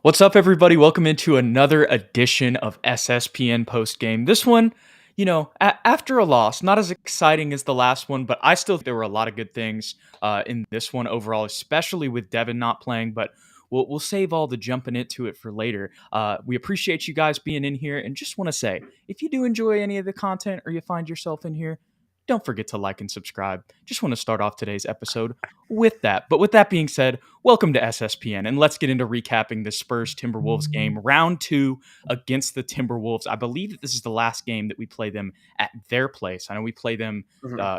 What's up, everybody? Welcome into another edition of SSPN Postgame. This one, after a loss, not as exciting as the last one, but I still think there were a lot of good things in this one overall, especially with Devin not playing. But we'll save all the jumping into it for later. We appreciate you guys being in here, and just want to say, if you do enjoy any of the content or you find yourself in here, don't forget to like and subscribe. Just want to start off today's episode with that. But with that being said, welcome to SSPN, and let's get into recapping the Spurs Timberwolves game, round 2 against the Timberwolves. I believe that this is the last game that we play them at their place. I know we play them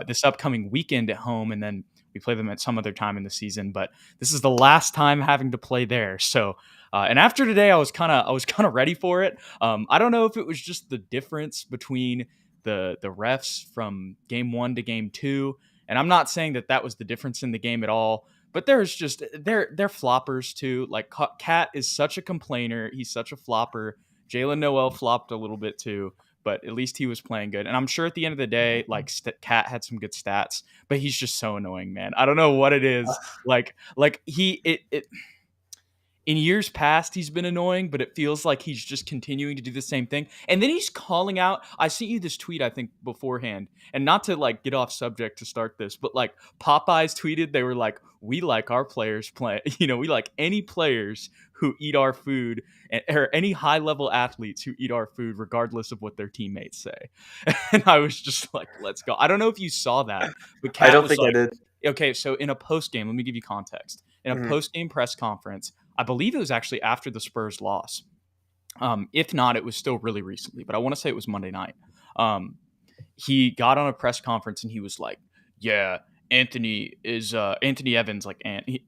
this upcoming weekend at home, and then we play them at some other time in the season. But this is the last time having to play there. So, and after today, I was kind of ready for it. I don't know if it was just the difference between the refs from game 1 to game 2, and I'm not saying that was the difference in the game at all. But there's just they're floppers too. Like Cat is such a complainer. He's such a flopper. Jalen Noel flopped a little bit too, but at least he was playing good. And I'm sure at the end of the day, like Cat had some good stats, but he's just so annoying, man. I don't know what it is. Like in years past, he's been annoying, but it feels like he's just continuing to do the same thing. And then he's calling out. I sent you this tweet, I think, beforehand. And not to like get off subject to start this, but like Popeyes tweeted, they were like, we like our players play. We like any players who eat our food or any high level athletes who eat our food, regardless of what their teammates say. And I was just like, let's go. I don't know if you saw that, but I Cat don't was think I like, did. okay, so in a post game, let me give you context. In a post game press conference, I believe it was actually after the Spurs loss. If not, it was still really recently, but I want to say it was Monday night. He got on a press conference and he was like, "Yeah, Anthony Evans, like Anthony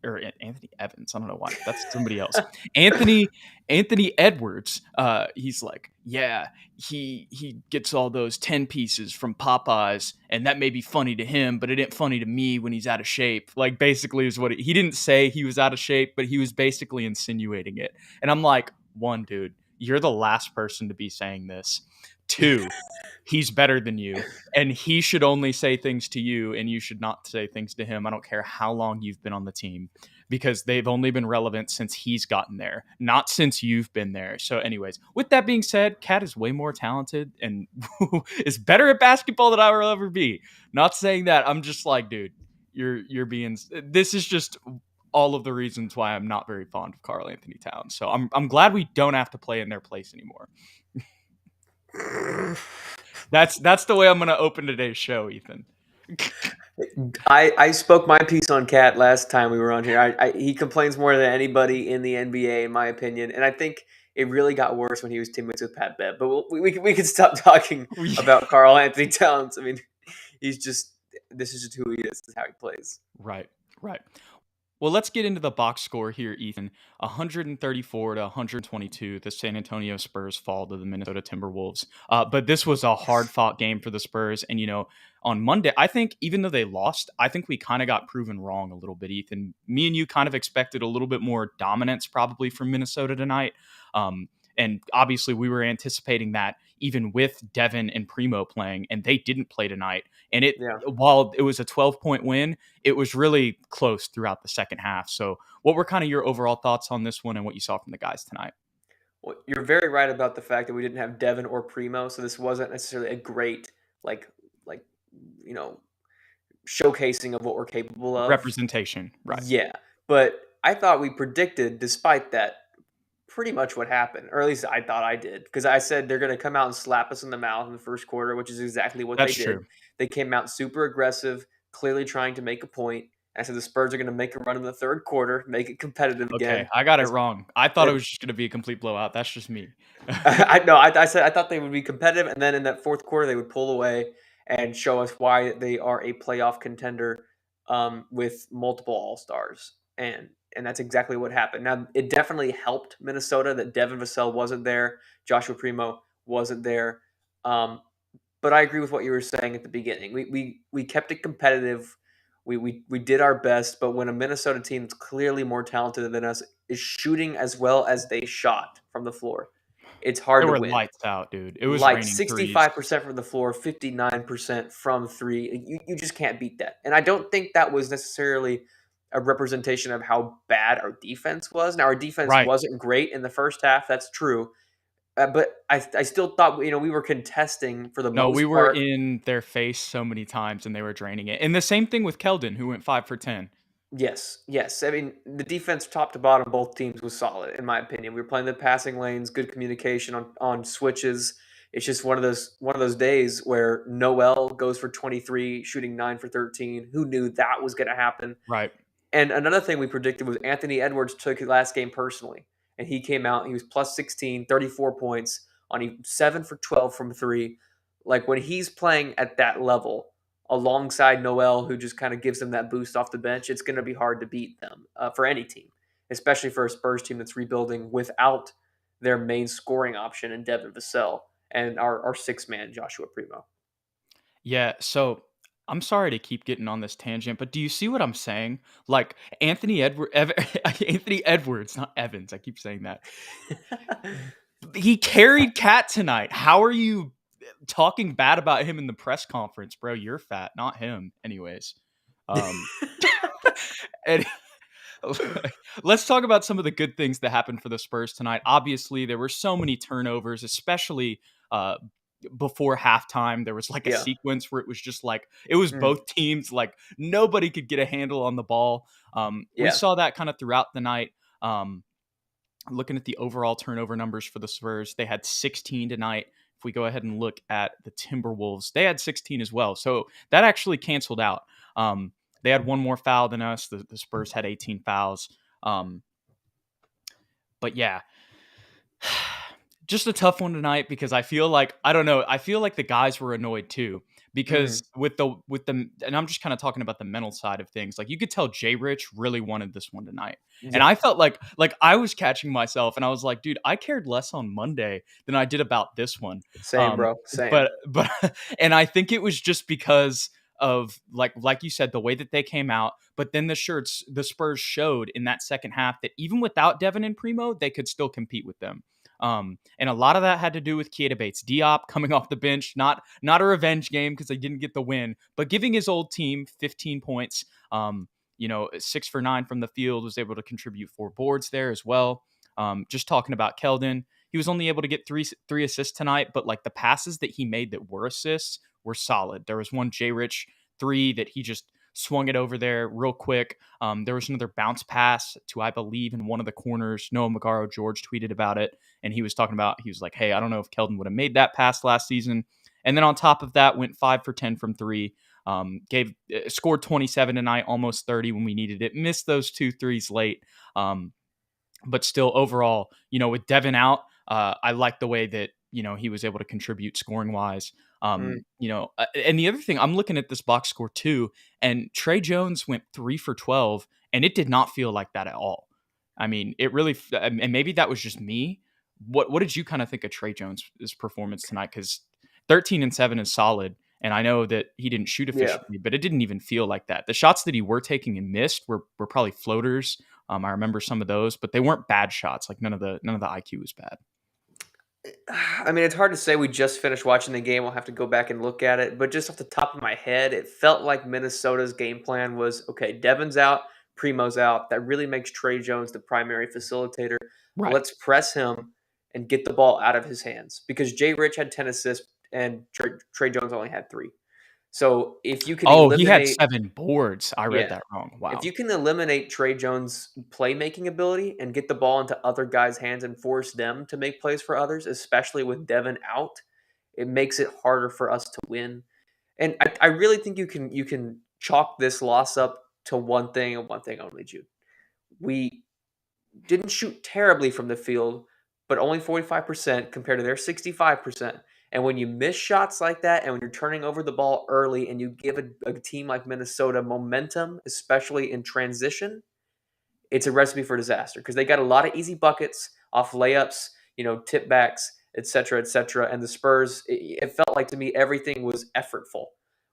Evans. I don't know why. That's somebody else. Anthony Edwards. He's like, yeah, he gets all those 10 pieces from Popeyes, and that may be funny to him, but it ain't funny to me when he's out of shape." Like, basically is what he didn't say he was out of shape, but he was basically insinuating it. And I'm like, one, dude, you're the last person to be saying this. Two, he's better than you, and he should only say things to you, and you should not say things to him. I don't care how long you've been on the team, because they've only been relevant since he's gotten there, not since you've been there. So anyways, with that being said, Cat is way more talented and is better at basketball than I will ever be. Not saying that. I'm just like, dude, you're being, this is just all of the reasons why I'm not very fond of Karl Anthony Towns. So I'm glad we don't have to play in their place anymore. That's the way I'm going to open today's show, Ethan. I spoke my piece on Cat last time we were on here. He complains more than anybody in the NBA, in my opinion, and I think it really got worse when he was teammates with Pat Bev. But we can stop talking about Karl Anthony Towns. I mean, this is just who he is. This is how he plays. Right. Well, let's get into the box score here, Ethan. 134 to 122, the San Antonio Spurs fall to the Minnesota Timberwolves. But this was a hard-fought game for the Spurs. And, on Monday, I think even though they lost, I think we kind of got proven wrong a little bit, Ethan. Me and you kind of expected a little bit more dominance probably from Minnesota tonight. And obviously we were anticipating that even with Devin and Primo playing, and they didn't play tonight. And while it was a 12-point win, it was really close throughout the second half. So what were kind of your overall thoughts on this one and what you saw from the guys tonight? Well, you're very right about the fact that we didn't have Devin or Primo, so this wasn't necessarily a great like showcasing of what we're capable of. Representation, right? Yeah, but I thought we predicted, despite that, pretty much what happened, or at least I thought I did, because I said they're going to come out and slap us in the mouth in the first quarter, which is exactly what That's they did. true. They came out super aggressive, clearly trying to make a point. I said the Spurs are going to make a run in the third quarter, make it competitive again. Okay, I got it wrong. I thought it was just going to be a complete blowout. That's just me. I said I thought they would be competitive, and then in that fourth quarter they would pull away and show us why they are a playoff contender with multiple All-Stars. And that's exactly what happened. Now, it definitely helped Minnesota that Devin Vassell wasn't there, Joshua Primo wasn't there. But I agree with what you were saying at the beginning. We kept it competitive. We did our best, but when a Minnesota team that's clearly more talented than us is shooting as well as they shot from the floor, it's hard to win. Lights out, dude. It was Like raining 65% from the floor, 59% from three. You just can't beat that. And I don't think that was necessarily a representation of how bad our defense was. Now, our defense Right. wasn't great in the first half. That's true. But I still thought, we were contesting for the No, we most were part. in their face so many times and they were draining it. And the same thing with Keldon, who went 5 for 10. Yes, yes. I mean, the defense top to bottom, both teams was solid, in my opinion. We were playing the passing lanes, good communication on switches. It's just one of those days where Noel goes for 23, shooting 9 for 13. Who knew that was going to happen? Right. And another thing we predicted was Anthony Edwards took his last game personally. And he came out, he was plus 16, 34 points on 7 for 12 from three. Like when he's playing at that level alongside Noel, who just kind of gives them that boost off the bench, it's going to be hard to beat them for any team, especially for a Spurs team that's rebuilding without their main scoring option in Devin Vassell and our six man, Joshua Primo. Yeah, so I'm sorry to keep getting on this tangent, but do you see what I'm saying? Like Anthony Edwards, not Evans. I keep saying that. He carried Cat tonight. How are you talking bad about him in the press conference, bro? You're fat, not him. Anyways, um, and let's talk about some of the good things that happened for the Spurs tonight. Obviously, there were so many turnovers, especially uh, before halftime. There was like a Yeah. sequence where it was just like it was Mm, both teams like nobody could get a handle on the ball. We yeah. saw that kind of throughout the night. Looking at the overall turnover numbers for the Spurs, they had 16 tonight. If we go ahead and look at the Timberwolves, they had 16 as well. So that actually canceled out. They had one more foul than us. The Spurs had 18 fouls. Um, but yeah, just a tough one tonight because I feel like I don't know. I feel like the guys were annoyed too Mm, because with the and I'm just kind of talking about the mental side of things. Like you could tell Jay Rich really wanted this one tonight, and yeah. I felt like I was catching myself, and I was like, dude, I cared less on Monday than I did about this one. Same, bro. Same. But and I think it was just because of like you said the way that they came out, but then the Spurs showed in that second half that even without Devin and Primo, they could still compete with them. And a lot of that had to do with Keita Bates Diop coming off the bench, not a revenge game because they didn't get the win, but giving his old team 15 points. 6 for 9 from the field, was able to contribute 4 boards there as well. Just talking about Keldon, he was only able to get three assists tonight, but like the passes that he made that were assists were solid. There was one Jay Rich 3 that he just swung it over there real quick. There was another bounce pass to, I believe, in one of the corners. Noah Magaro George tweeted about it, and he was like, hey, I don't know if Keldon would have made that pass last season. And then on top of that, went 5 for 10 from three. Scored 27 tonight, almost 30 when we needed it. Missed those 2 threes late. But still, overall, with Devin out, I like the way that he was able to contribute scoring wise. Mm, And the other thing, I'm looking at this box score too, and Trey Jones went 3 for 12, and it did not feel like that at all. I mean, it really, and maybe that was just me. What did you kind of think of Trey Jones' performance tonight? Because 13 and 7 is solid, and I know that he didn't shoot yeah. efficiently, but it didn't even feel like that. The shots that he were taking and missed were probably floaters. I remember some of those, but they weren't bad shots. Like none of the IQ was bad. I mean, it's hard to say. We just finished watching the game. We'll have to go back and look at it. But just off the top of my head, it felt like Minnesota's game plan was okay, Devin's out, Primo's out. That really makes Trey Jones the primary facilitator. Right. Let's press him and get the ball out of his hands because Jay Rich had 10 assists and Trey Jones only had three. So if you can Oh, he had eliminate, 7 boards. I read yeah, that wrong. if Wow. you can eliminate Trey Jones' playmaking ability and get the ball into other guys' hands and force them to make plays for others, especially with Devin out, it makes it harder for us to win. And I really think you can chalk this loss up to one thing and one thing only, Jude. We didn't shoot terribly from the field, but only 45% compared to their 65%. And when you miss shots like that, and when you're turning over the ball early, and you give a team like Minnesota momentum, especially in transition, it's a recipe for disaster because they got a lot of easy buckets off layups, tip backs, et cetera, et cetera. And the Spurs, it felt like to me everything was effortful.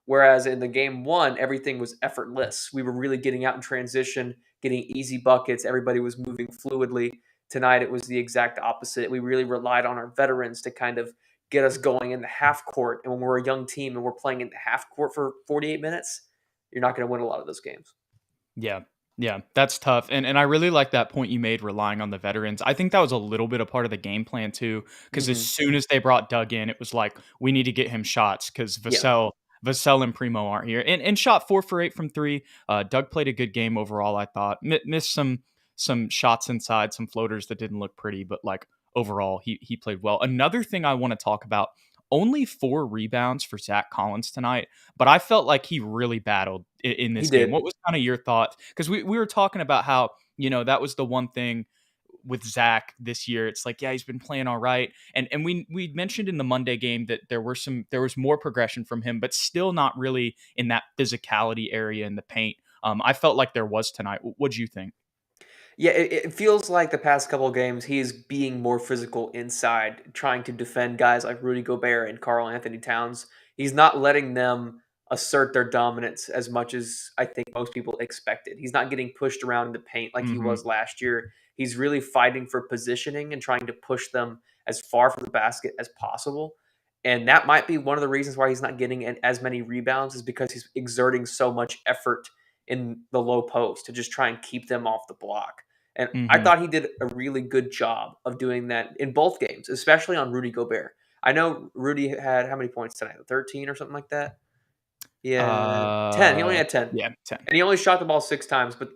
Whereas in the game one, everything was effortless. We were really getting out in transition, getting easy buckets. Everybody was moving fluidly. Tonight, it was the exact opposite. We really relied on our veterans to kind of get us going in the half court. And when we're a young team and we're playing in the half court for 48 minutes, you're not going to win a lot of those games. Yeah. Yeah, that's tough. And I really like that point you made relying on the veterans. I think that was a little bit a part of the game plan too, because as Hmm. soon as they brought Doug in, it was like, we need to get him shots because Yeah, Vassell and Primo aren't here. And shot 4 for 8 from three. Doug played a good game overall, I thought. Missed some shots inside, some floaters that didn't look pretty, but like overall he played well. Another thing I want to talk about, only 4 rebounds for Zach Collins tonight, but I felt like he really battled in he this game. did. What was kind of your thoughts? Because we were talking about how, that was the one thing with Zach this year. It's like, yeah, he's been playing all right. And we mentioned in the Monday game that there was more progression from him, but still not really in that physicality area in the paint. I felt like there was tonight. What'd you think? Yeah, it feels like the past couple of games he is being more physical inside, trying to defend guys like Rudy Gobert and Karl Anthony Towns. He's not letting them assert their dominance as much as I think most people expected. He's not getting pushed around in the paint like he Hmm. was last year. He's really fighting for positioning and trying to push them as far from the basket as possible. And that might be one of the reasons why he's not getting as many rebounds, is because he's exerting so much effort in the low post to just try and keep them off the block. And I Hmm. thought he did a really good job of doing that in both games, especially on Rudy Gobert. I know Rudy had how many points tonight? 13 or something like that? Yeah, 10. He only had 10. Yeah, 10. And he only shot the ball 6 times, but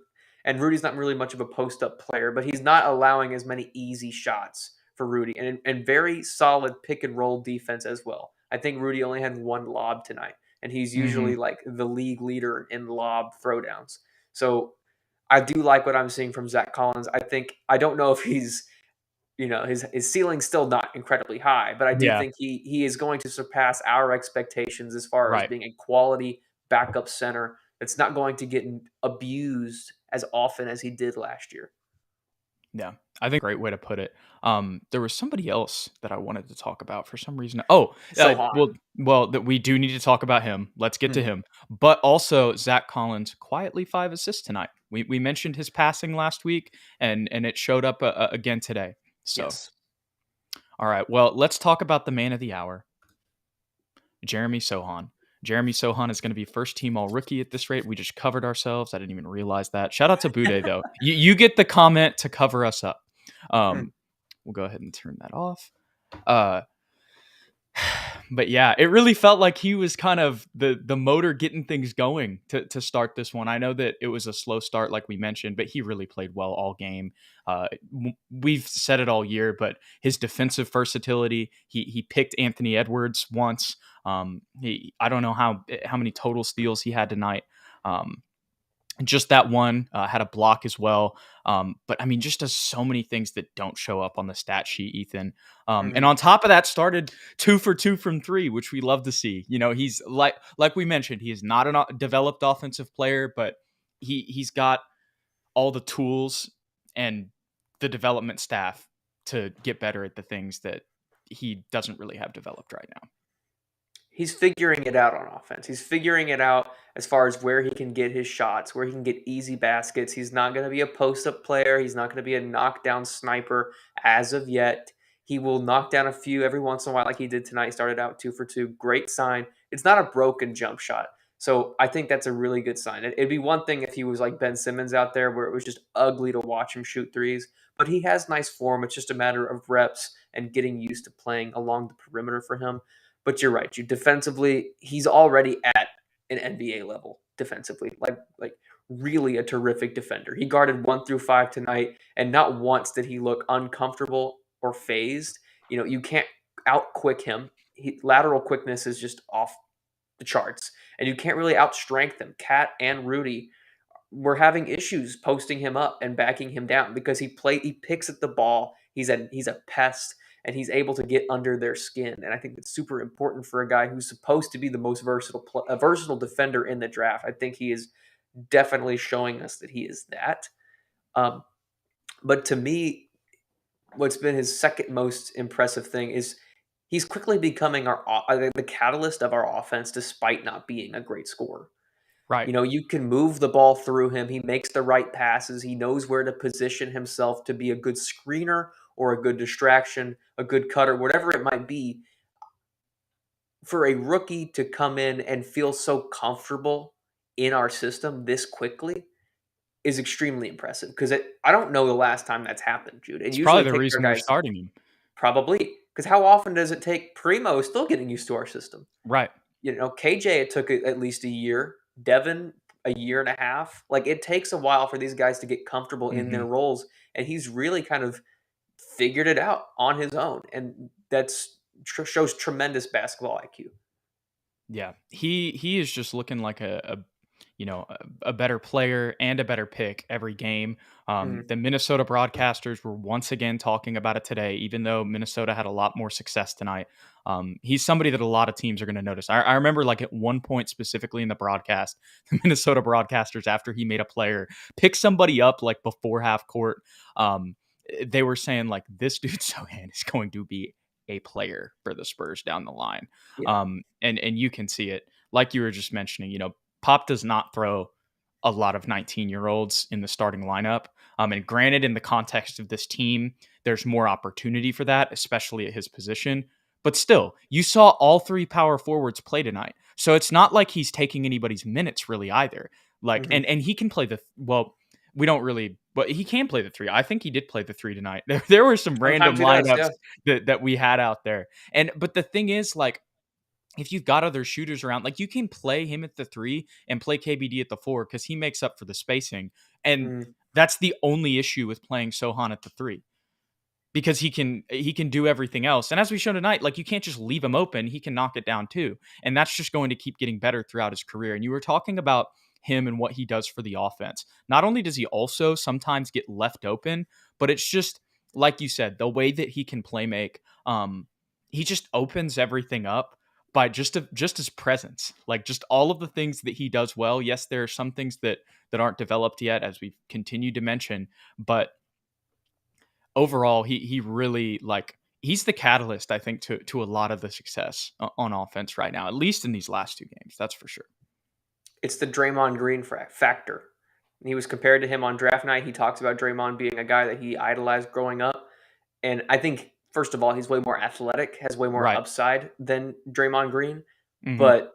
and Rudy's not really much of a post-up player, but he's not allowing as many easy shots for Rudy, and very solid pick and roll defense as well. I think Rudy only had one lob tonight, and he's Hmm. usually like the league leader in lob throwdowns. So I do like what I'm seeing from Zach Collins. I don't know if he's, his ceiling's still not incredibly high, but I do Yeah, think he is going to surpass our expectations as far as right. being a quality backup center that's not going to get abused as often as he did last year. Yeah, I think great way to put it. There was somebody else that I wanted to talk about for some reason. Oh, Sohan. that we do need to talk about him. Let's get to Mhm. him. But also Zach Collins quietly 5 assists tonight. We mentioned his passing last week, and it showed up again today. So, Yes. all right, well, let's talk about the man of the hour, Jeremy Sohan. Jeremy Sohan is going to be first team all rookie at this rate. We just covered ourselves. I didn't even realize that. Shout out to Bude though. You get the comment to cover us up. Mm. Um, we'll go ahead and turn that off. Uh, but yeah, it really felt like he was kind of the motor getting things going to start this one. I know that it was a slow start, like we mentioned, but he really played well all game. We've said it all year, but his defensive versatility. He picked Anthony Edwards once. I don't know how many total steals he had tonight. Um, just that one had a block as well. But I mean, just does so many things that don't show up on the stat sheet, Ethan. And Mhm. on top of that, started 2 for 2 from three, which we love to see. He's like we mentioned, he is not a developed offensive player, but he's got all the tools and the development staff to get better at the things that he doesn't really have developed right now. He's figuring it out on offense. He's figuring it out as far as where he can get his shots, where he can get easy baskets. He's not going to be a post up player. He's not going to be a knockdown sniper as of yet. He will knock down a few every once in a while, like he did tonight. He started out 2 for 2. Great sign. It's not a broken jump shot. So I think that's a really good sign. It'd be one thing if he was like Ben Simmons out there where it was just ugly to watch him shoot threes, but he has nice form. It's just a matter of reps and getting used to playing along the perimeter for him. But you're right. Defensively, he's already at an NBA level defensively. Like really a terrific defender. He guarded 1 through 5 tonight, and not once did he look uncomfortable or phased. You can't out quick him. Lateral quickness is just off the charts, and you can't really outstrength him. Cat and Rudy were having issues posting him up and backing him down because he picks at the ball. He's a pest, and he's able to get under their skin. And I think it's super important for a guy who's supposed to be the most versatile defender in the draft. I think he is definitely showing us that he is that. Um, but to me, what's been his second most impressive thing is he's quickly becoming the catalyst of our offense, despite not being a great scorer. Right. You can move the ball through him. He makes the right passes. He knows where to position himself to be a good screener or a good distraction, a good cutter, whatever it might be. For a rookie to come in and feel so comfortable in our system this quickly is extremely impressive because I don't know the last time that's happened, Jude. It It's probably usually the takes our reason they're guys starting him. probably because how often does it take Primo is still getting used to our system? Right. KJ, it took at least a year. Devin, a year and a half. Like it takes a while for these guys to get comfortable in Hmm. their roles, and he's really kind of figured it out on his own, and that's shows tremendous basketball IQ. Yeah, he is just looking like a better player and a better pick every game. Mhm, The Minnesota broadcasters were once again talking about it today, even though Minnesota had a lot more success tonight. He's somebody that a lot of teams are going to notice. I remember, like, at one point specifically in the broadcast, the Minnesota broadcasters, after he made a player pick somebody up like before half court, they were saying like, this dude Sohan is going to be a player for the Spurs down the line. yeah. And you can see it, like you were just mentioning. Pop does not throw a lot of 19-year-olds in the starting lineup. And granted, in the context of this team, there's more opportunity for that, especially at his position. But still, you saw all three power forwards play tonight. So it's not like he's taking anybody's minutes really either. Like, Mhm. and he can play well, we don't really, but he can play the three. I think he did play the three tonight. There were some random Sometimes he does, lineups yeah. that we had out there. But the thing is, like, if you've got other shooters around, like, you can play him at the three and play KBD at the four because he makes up for the spacing. And Mhm. that's the only issue with playing Sohan at the three, because he can do everything else. And as we showed tonight, like, you can't just leave him open. He can knock it down too. And that's just going to keep getting better throughout his career. And you were talking about him and what he does for the offense. Not only does he also sometimes get left open, but it's just like you said, the way that he can play make. He just opens everything up by just his presence. Like, just all of the things that he does well. Yes, there are some things that aren't developed yet, as we've continued to mention, but overall, he really, like, he's the catalyst, I think, to a lot of the success on offense right now, at least in these last two games. That's for sure. It's the Draymond Green factor. And he was compared to him on draft night. He talks about Draymond being a guy that he idolized growing up. And I think, first of all, he's way more athletic, has way more Right. upside than Draymond Green. Hmm. But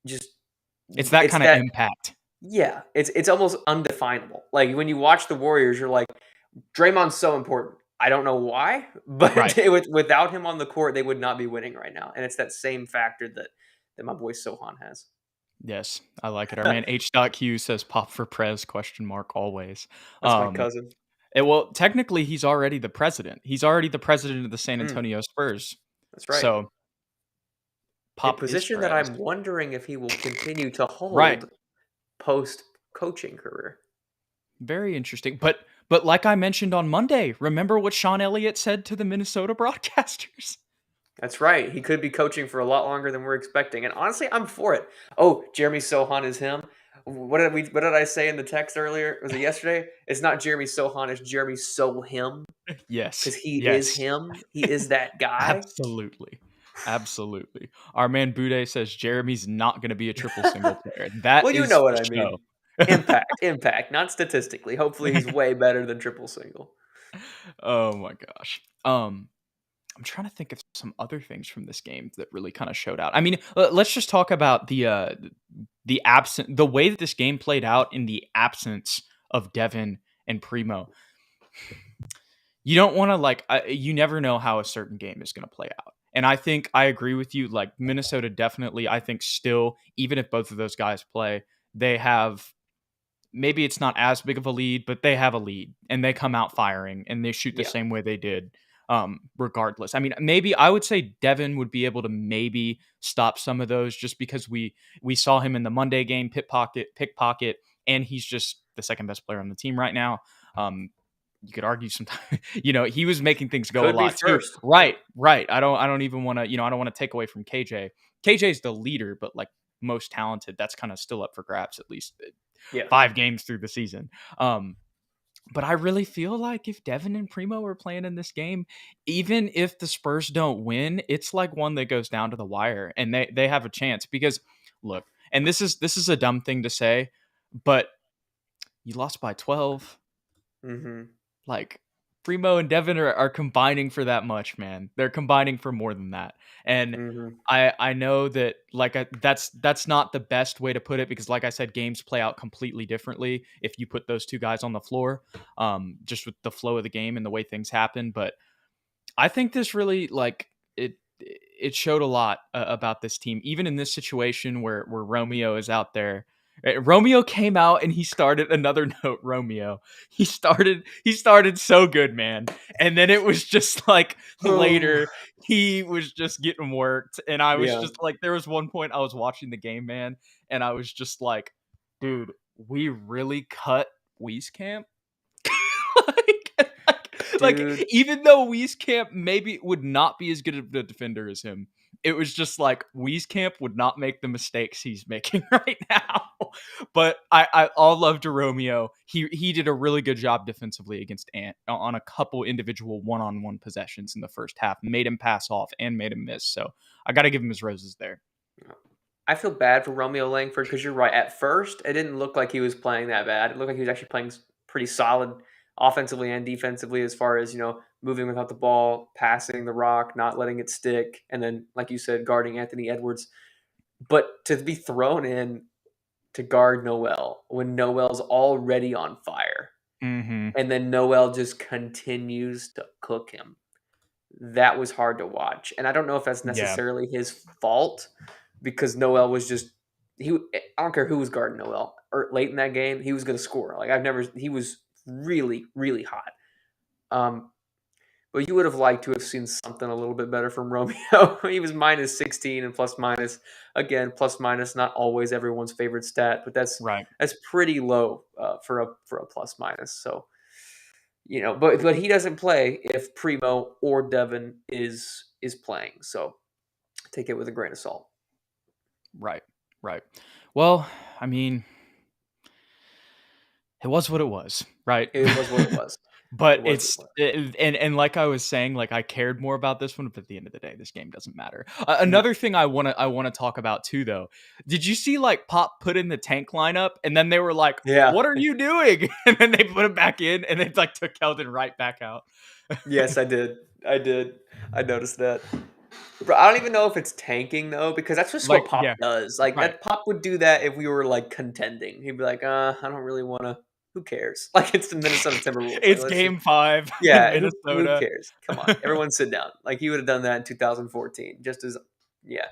just It's that it's kind of that impact. yeah, it's almost undefinable. Like when you watch the Warriors, you're like, Draymond's so important. I don't know why, but Right. without him on the court, they would not be winning right now. And it's that same factor that my boy Sohan has. Yes, I like it. Our man H.Q says pop for Prez question mark always. That's my Um, cousin. well, technically, he's already the president. He's already the president of the San Mm, Antonio Spurs. that's right. So A pop is position that Prez. I'm wondering if he will continue to Right. hold post coaching career. Very interesting. But like I mentioned on Monday, remember what Sean Elliott said to the Minnesota broadcasters? That's right. He could be coaching for a lot longer than we're expecting. And honestly, I'm for it. Oh, Jeremy Sohan is him. What did I say in the text earlier? Was it yesterday? It's not Jeremy Sohan, it's Jeremy So him. Yes. Because he is Yes. him. He is that guy. Absolutely. Absolutely. Our man Bude says Jeremy's not going to be a triple single player. That Well, you is know what the I mean. show. Impact, not statistically. Hopefully he's way better than triple single. Oh my gosh. I'm trying to think of some other things from this game that really kind of showed out. I mean, let's just talk about the way that this game played out in the absence of Devin and Primo. You don't want to, like, you never know how a certain game is going to play out. And I think I agree with you. Like, Minnesota definitely, I think, still, even if both of those guys play, they have, maybe it's not as big of a lead, but they have a lead and they come out firing and they shoot the Yeah. same way they did, regardless. I mean, maybe I would say Devin would be able to maybe stop some of those, just because we saw him in the Monday game pickpocket, and he's just the second best player on the team right now. You could argue sometimes, he was making things go a Could be lot too. first. Yeah. Right, right. I don't even want to, I don't want to take away from KJ. KJ's the leader, but, like, most talented, that's kind of still up for grabs, at least Yeah. 5 games through the season. But I really feel like if Devin and Primo are playing in this game, even if the Spurs don't win, it's like one that goes down to the wire, and they have a chance. Because, look, and this is a dumb thing to say, but you lost by 12. Hmm. Like, Primo and Devin are combining for that much, man. They're combining for more than that. And Hmm. I know that that's not the best way to put it because like I said, games play out completely differently if you put those two guys on the floor, just with the flow of the game and the way things happen. But I think this really it showed a lot about this team, even in this situation where Romeo is out there. Romeo came out and he started another note. Romeo, he started so good, man, and then it was just like later he was just getting worked, and I was Yeah, just like, there was one point I was watching the game, man, and I was just like, dude, we really cut Wieskamp. Like, dude. even though Wieskamp maybe would not be as good of a defender as him, it was just like Wieskamp would not make the mistakes he's making right now. But I all love to Romeo. He did a really good job defensively against Ant on a couple individual one-on-one possessions in the first half. Made him pass off and made him miss. So I got to give him his roses there. I feel bad for Romeo Langford because you're right. At first, it didn't look like he was playing that bad. It looked like he was actually playing pretty solid offensively and defensively as far as, moving without the ball, passing the rock, not letting it stick, and then, like you said, guarding Anthony Edwards. But to be thrown in to guard Noel when Noel's already on fire Mm-hmm. and then Noel just continues to cook him, that was hard to watch. And I don't know if that's Yeah. necessarily his fault because Noel was just he. I don't care who was guarding Noel or late in that game, he was going to score. Like he was really really hot. Um, but you would have liked to have seen something a little bit better from Romeo. He was minus 16 and plus minus again plus minus not always everyone's favorite stat, but that's Right. that's pretty low for a plus minus. So but he doesn't play if Primo or Devin is playing. So take it with a grain of salt. Right. Right. Well, I mean, it was what it was, right? It was what it was. But It was what it it's was. and like I was saying, like I cared more about this one, but at the end of the day, this game doesn't matter. No. Another thing I wanna talk about too, though. Did you see like Pop put in the tank lineup, and then they were like, Yeah. "What are you doing?" And then they put him back in, and they like took Keldon right back out. Yes, I did. I did. I noticed that. Bro, I don't even know if it's tanking though, because that's just what Like, Pop yeah, does. Like right. that Pop would do that if we were like contending. He'd be like, I don't really wanna who cares? Like it's the Minnesota Timberwolves. Like It's let's just game 5 in yeah, who Minnesota. cares? Come on. Everyone sit down. Like he would have done that in 2014. Just as yeah.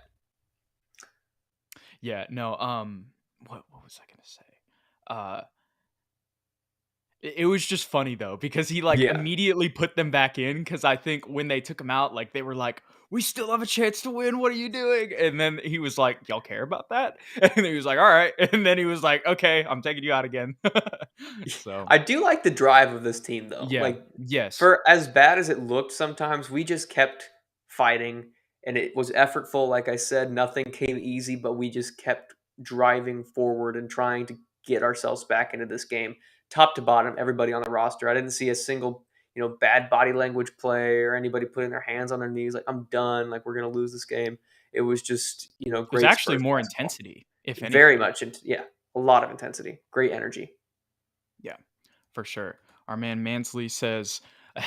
Yeah, no, what was I gonna say? Uh it was just funny though because he like Yeah. immediately put them back in because I think when they took him out, like they were like, "We still have a chance to win. What are you doing?" And then he was like, "Y'all care about that?" And he was like, "All right." And then he was like, "Okay, I'm taking you out again." So I do like the drive of this team though. yeah, Like yes, for as bad as it looked sometimes, we just kept fighting and it was effortful. Like I said, nothing came easy, but we just kept driving forward and trying to get ourselves back into this game. Top to bottom, everybody on the roster. I didn't see a single, bad body language play or anybody putting their hands on their knees like I'm done, like we're gonna lose this game. It was just, there's great actually Spurs more basketball. intensity, if Very anything. much yeah, a lot of intensity. Great energy. Yeah, for sure. Our man Mansley says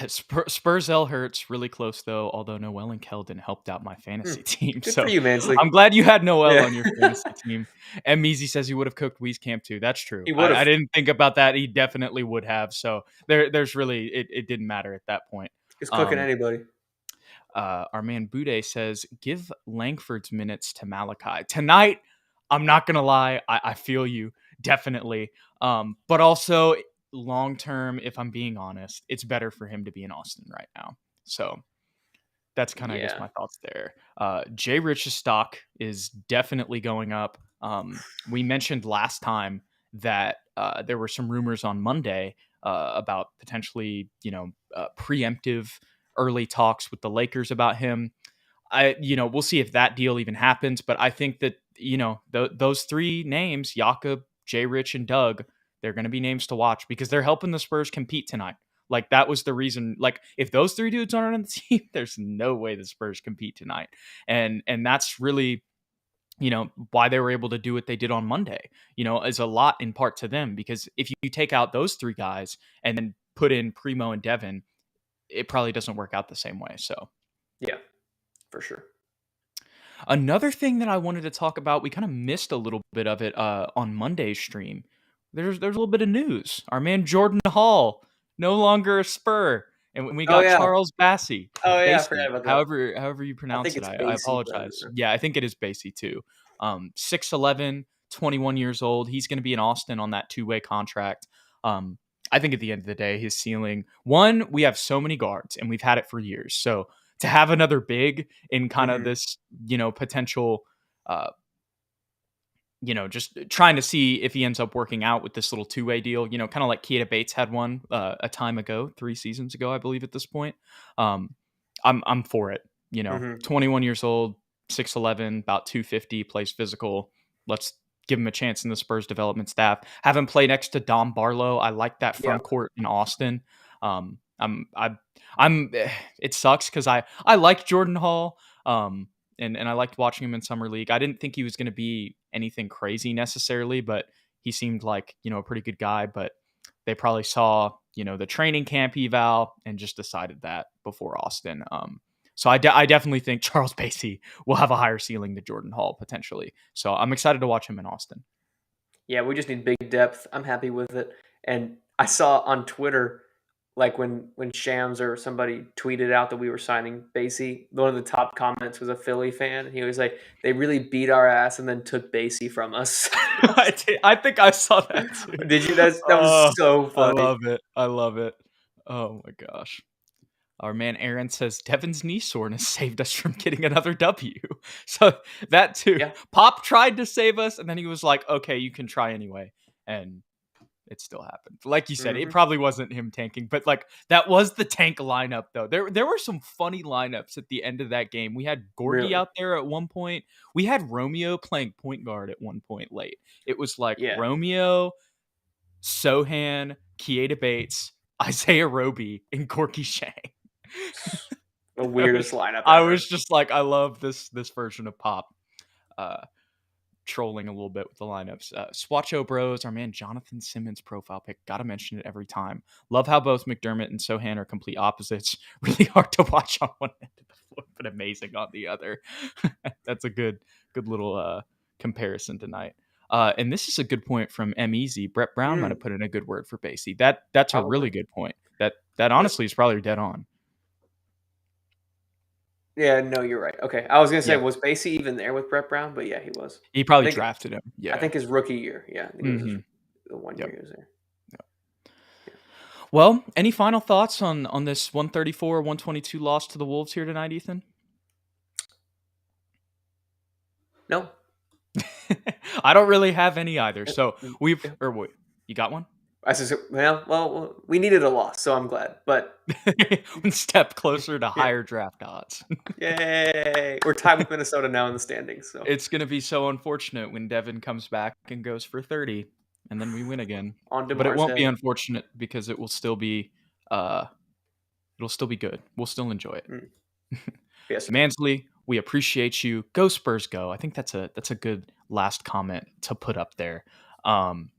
Spurs L hurts really close though. Although Noel and Keldon helped out my Hmm. fantasy team, Good for so you, Mansley. I'm glad you had Noel Yeah. on your fantasy team. And Measy says he would have cooked Wieskamp too. That's true. He I would've. didn't think about that. He definitely would have. So there's really it didn't matter at that point. He's cooking Um, anybody. our man Bude says, give Langford's minutes to Malachi. Tonight, I'm not going to lie. I feel you, definitely. But also, long term, if I'm being honest, it's better for him to be in Austin right now. So that's kind of, I guess, Yeah. my thoughts there. Jay Rich's stock is definitely going up. We mentioned last time that there were some rumors on Monday about potentially, preemptive early talks with the Lakers about him. We'll see if that deal even happens. But I think that those three names, Jakob, Jay Rich, and Doug, they're going to be names to watch because they're helping the Spurs compete tonight. Like that was the reason. Like if those three dudes aren't on the team, there's no way the Spurs compete tonight. And that's really why they were able to do what they did on Monday. Is a lot in part to them because if you take out those three guys and then put in Primo and Devin, it probably doesn't work out the same way. So Yeah, for sure. another thing that I wanted to talk about, we kind of missed a little bit of it on Monday's stream. There's a little bit of news. Our man Jordan Hall no longer a Spur, and we Oh got yeah. Charles Oh yeah, I forgot Bassey, about that. however you I pronounce think it. it's I Basie, but apologize. Yeah, I think it is Bassey too. 6'11", 21 years old. He's going to be in Austin on that 2-way contract. I think at the end of the day, his ceiling. One, we have so many guards, and we've had it for years. So to have another big in kind of Mhm. this, potential, uh, just trying to see if he ends up working out with this little 2-way deal, kind of like Keita Bates had one a time ago, 3 seasons ago, I believe at this point. Um, I'm for it. Mhm. 21 years old, 6'11", about 250, plays physical. Let's give him a chance in the Spurs development staff. Have him play next to Dom Barlow. I like that Yeah. front court in Austin. Um, I'm, I, I'm. It sucks because I like Jordan Hall. And I liked watching him in summer league. I didn't think he was going to be anything crazy necessarily, but he seemed like a pretty good guy. But they probably saw the training camp eval and just decided that before Austin. So I definitely think Charles Bassey will have a higher ceiling than Jordan Hall potentially. So I'm excited to watch him in Austin. Yeah, we just need big depth. I'm happy with it. And I saw on Twitter, like when Shams or somebody tweeted out that we were signing Basie, one of the top comments was a Philly fan. He was like, "They really beat our ass and then took Basie from us." I think I saw that too. Did you? That was so I funny. love it. I love it. Oh my gosh. Our man Aaron says Devin's knee soreness saved us from getting another W. So that too. Yeah. Pop tried to save us, and then he was like, "Okay, you can try anyway," and it still happened. Like you said, it Hmm. probably wasn't him tanking, but like that was the tank lineup though. There were some funny lineups at the end of that game. We had Gorgie Really? out there at one point. We had Romeo playing point guard at one point late. It was like Yeah. Romeo, Sohan, Keita Bates, Isaiah Roby, and Corky Shang. The I weirdest was lineup I ever. was just like, I love this version of Pop. Trolling a little bit with the lineups. Swatcho Bros, our man Jonathan Simmons profile pic. Gotta mention it every time. Love how both McDermott and Sohan are complete opposites. Really hard to watch on one end of the floor, but amazing on the other. That's a good little comparison tonight. And this is a good point from M Easy. Brett Brown might have Mm, put in a good word for Basie. That's a probably. really good point. That honestly is probably dead on. Yeah, no, you're right. Okay, I was gonna say, Yeah, was Basie even there with Brett Brown? But yeah, he was. he I probably think drafted him. I Yeah. think his rookie year. Yeah, I think it was Mm-hmm. the 1 year Yep. he was there. Yeah. Well, any final thoughts on this 134-122 loss to the Wolves here tonight, Ethan? No. I don't really have any either. So Yeah. wait, you got one? I said, well, we needed a loss, so I'm glad. But One step closer to yeah, higher draft odds. yay! We're tied with Minnesota now in the standings. So It's gonna be so unfortunate when Devin comes back and goes for 30, and then we win again. on But it Demar's won't be head. unfortunate because uh it'll still be good. We'll still enjoy it. Mm. Yes, sir. Mansley, we appreciate you. Go Spurs, go! I think that's a good last comment to put up there. Um,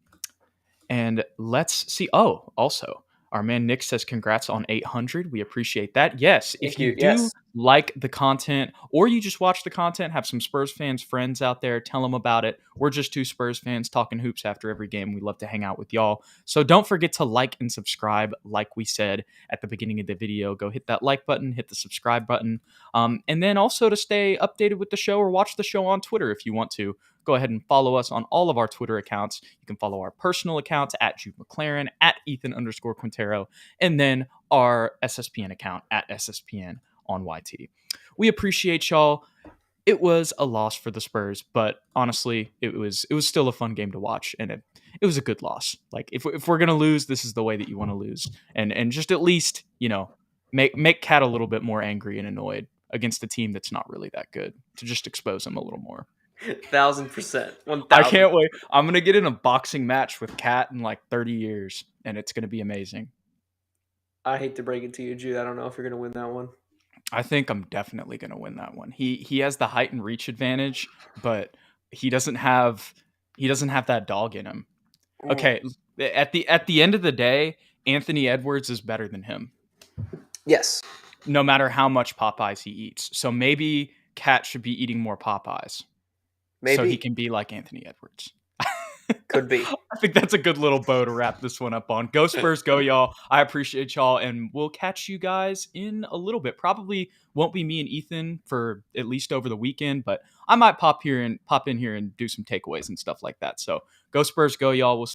And let's see. Oh, also, our man Nick says congrats on 800. We appreciate that. Yes, if Thank you you. do Yes. like the content or you just watch the content, have some Spurs fans, friends out there, tell them about it. We're just two Spurs fans talking hoops after every game. We love to hang out with y'all. So don't forget to like and subscribe, like we said at the beginning of the video. Go hit that like button, hit the subscribe button. And then also to stay updated with the show or watch the show on Twitter if you want to. Go ahead and follow us on all of our Twitter accounts. You can follow our personal accounts at Jude McLaren, at Ethan_Quintero, and then our SSPN account at SSPN on YT. We appreciate y'all. It was a loss for the Spurs, but honestly, it was still a fun game to watch, and it was a good loss. Like if we're gonna lose, this is the way that you want to lose, and just at least make Cat a little bit more angry and annoyed against a team that's not really that good to just expose him a little more. 1,000%. I 1,000. can't wait. I'm gonna get in a boxing match with Cat in like 30 years, and it's gonna be amazing. I hate to break it to you, Jude. I don't know if you're gonna win that one. I think I'm definitely gonna win that one. He has the height and reach advantage, but he doesn't have that dog in him. Mm. Okay, at the end of the day, Anthony Edwards is better than him. Yes, no matter how much Popeyes he eats. So maybe Cat should be eating more Popeyes so he maybe. can be like Anthony Edwards. Could be. I think that's a good little bow to wrap this one up on. Go Spurs, go y'all. I appreciate y'all, and we'll catch you guys in a little bit. Probably won't be me and Ethan for at least over the weekend, but I might pop in here and do some takeaways and stuff like that. So go Spurs, go y'all. We'll